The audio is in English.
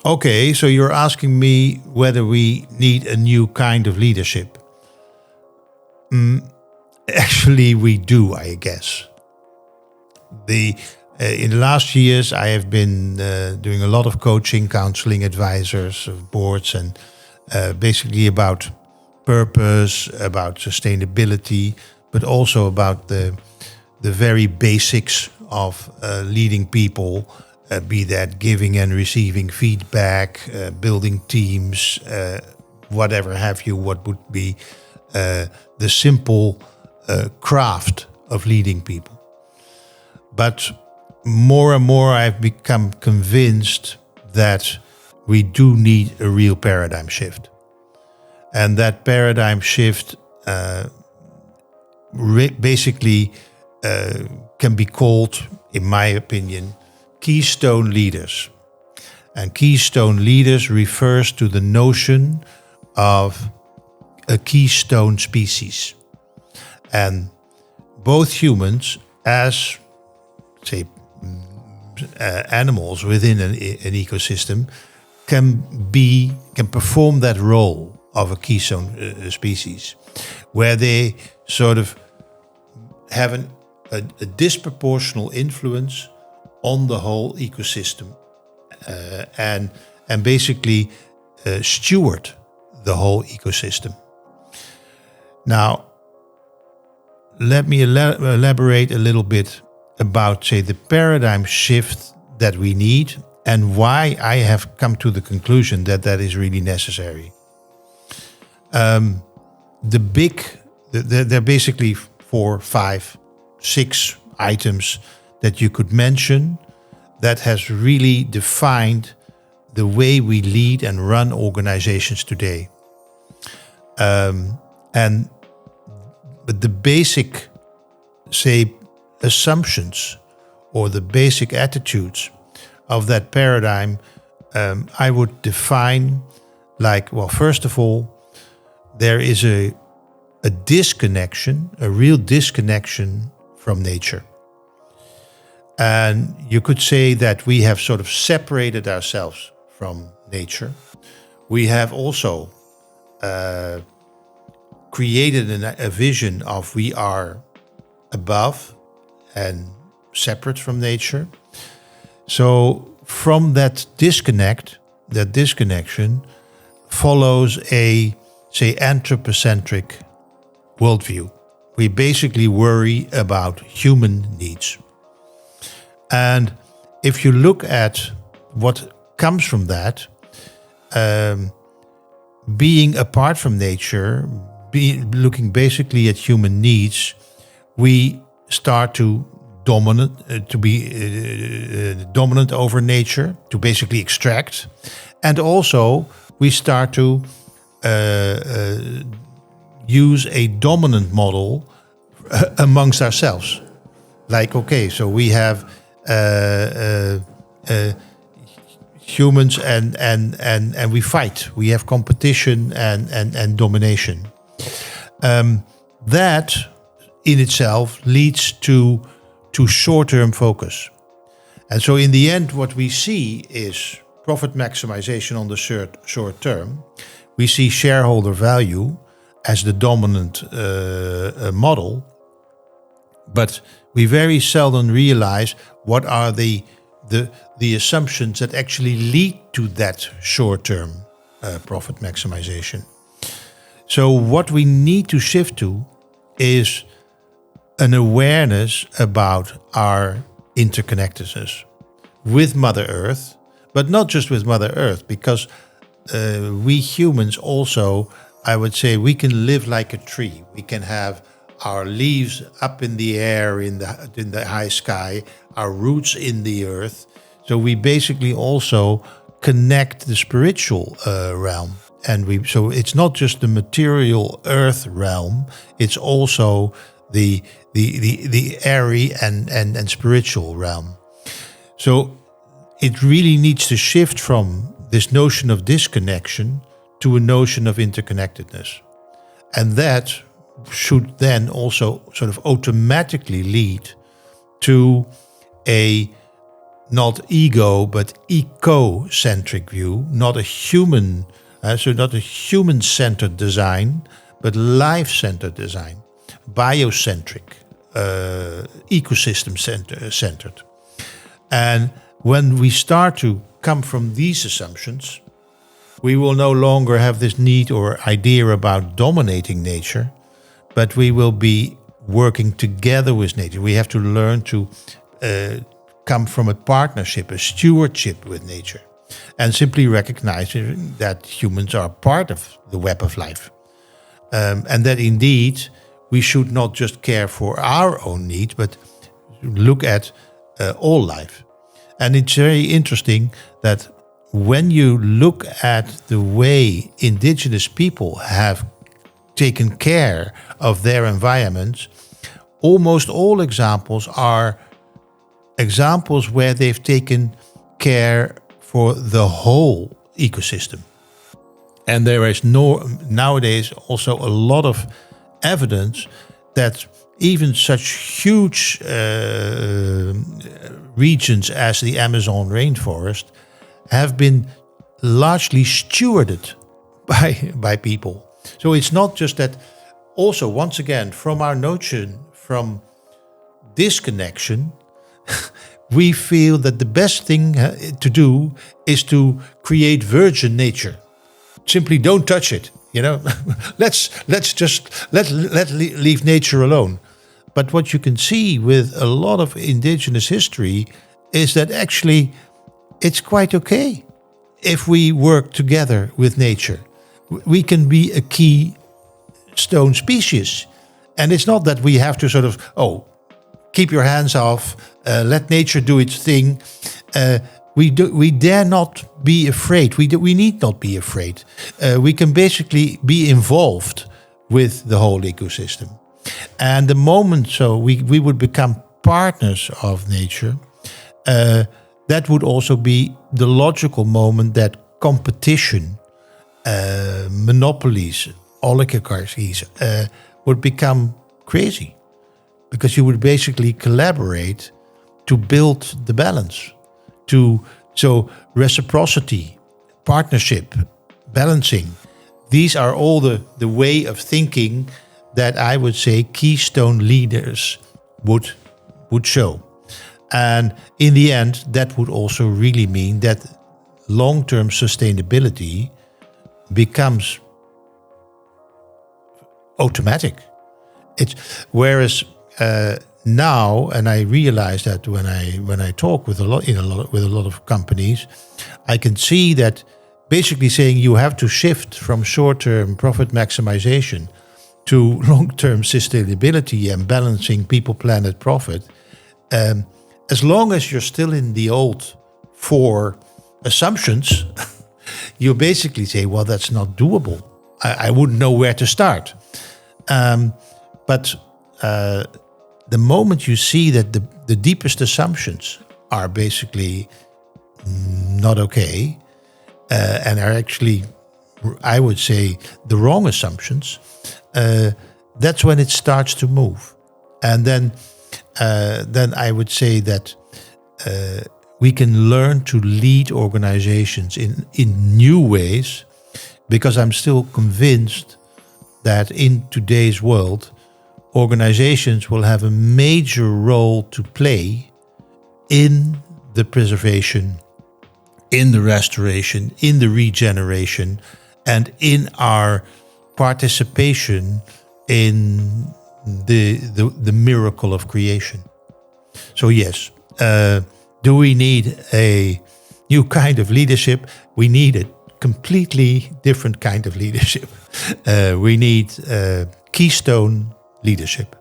Okay, so you're asking me whether we need a new kind of leadership. Actually, we do, I guess. In the last years, I have been doing a lot of coaching, counseling, advisors, boards, and basically about purpose, about sustainability, but also about the very basics of leading people, be that giving and receiving feedback, building teams, whatever have you, what would be the simple craft of leading people. But more and more I've become convinced that we do need a real paradigm shift. And that paradigm shift basically can be called, in my opinion, Keystone leaders. And Keystone leaders refers to the notion of a keystone species. And both humans as, say, animals within an ecosystem can perform that role of a keystone species, where they sort of have a disproportional influence on the whole ecosystem and basically steward the whole ecosystem. Now, let me elaborate a little bit about, say, the paradigm shift that we need and why I have come to the conclusion that that is really necessary. There are basically 4, 5, 6 items that you could mention that has really defined the way we lead and run organizations today. But the basic, say, assumptions or the basic attitudes of that paradigm, I would define like, well, first of all, there is a disconnection, a real disconnection from nature. And you could say that we have sort of separated ourselves from nature. We have also created a vision of we are above and separate from nature. So from that disconnection follows a, say, anthropocentric worldview. We basically worry about human needs. And if you look at what comes from that, being apart from nature, looking basically at human needs, we start to be dominant over nature, to basically extract, and also we start to use a dominant model amongst ourselves. Like, okay, so we have humans and we fight. We have competition and domination. That in itself leads to short-term focus. And so in the end, what we see is profit maximization on the short term. We see shareholder value as the dominant model, but we very seldom realize what are the assumptions that actually lead to that short-term profit maximization. So what we need to shift to is an awareness about our interconnectedness with Mother Earth, but not just with Mother Earth, because we humans also, I would say, we can live like a tree. We can have our leaves up in the air, in the high sky, our roots in the earth. So we basically also connect the spiritual realm. And so it's not just the material earth realm, it's also the airy and spiritual realm. So it really needs to shift from this notion of disconnection to a notion of interconnectedness. And that should then also sort of automatically lead to a not ego, but ecocentric view, not a human, not a human-centered design, but life-centered design, biocentric, ecosystem-centered. And when we start to come from these assumptions, we will no longer have this need or idea about dominating nature, but we will be working together with nature. We have to learn to come from a partnership, a stewardship with nature, and simply recognizing that humans are part of the web of life. And that indeed we should not just care for our own needs, but look at all life. And it's very interesting that when you look at the way indigenous people have taken care of their environments, almost all examples are examples where they've taken care for the whole ecosystem. And there is nowadays also a lot of evidence that even such huge regions as the Amazon rainforest have been largely stewarded by people. So it's not just that. Also, once again, from our notion from disconnection, we feel that the best thing to do is to create virgin nature. Simply don't touch it. let's leave nature alone. But what you can see with a lot of indigenous history is that actually it's quite okay if we work together with nature. We can be a keystone species. And it's not that we have to sort of, keep your hands off, let nature do its thing. We dare not be afraid. We need not be afraid. We can basically be involved with the whole ecosystem. And the moment we would become partners of nature, that would also be the logical moment that competition, monopolies, oligarchies would become crazy. Because you would basically collaborate to build the balance. So reciprocity, partnership, balancing, these are all the way of thinking that I would say Keystone leaders would show. And in the end, that would also really mean that long-term sustainability becomes automatic. Whereas now, and I realize that when I talk with a lot of companies, I can see that basically saying you have to shift from short-term profit maximization to long-term sustainability and balancing people, planet, profit. As long as you're still in the old 4 assumptions, you basically say, well, that's not doable. I wouldn't know where to start. But the moment you see that the deepest assumptions are basically not okay, and are actually, I would say, the wrong assumptions, that's when it starts to move. And then I would say that we can learn to lead organizations in new ways, because I'm still convinced that in today's world, organizations will have a major role to play in the preservation, in the restoration, in the regeneration, and in our participation in the miracle of creation. So yes, do we need a new kind of leadership? We need a completely different kind of leadership. We need Keystone leadership.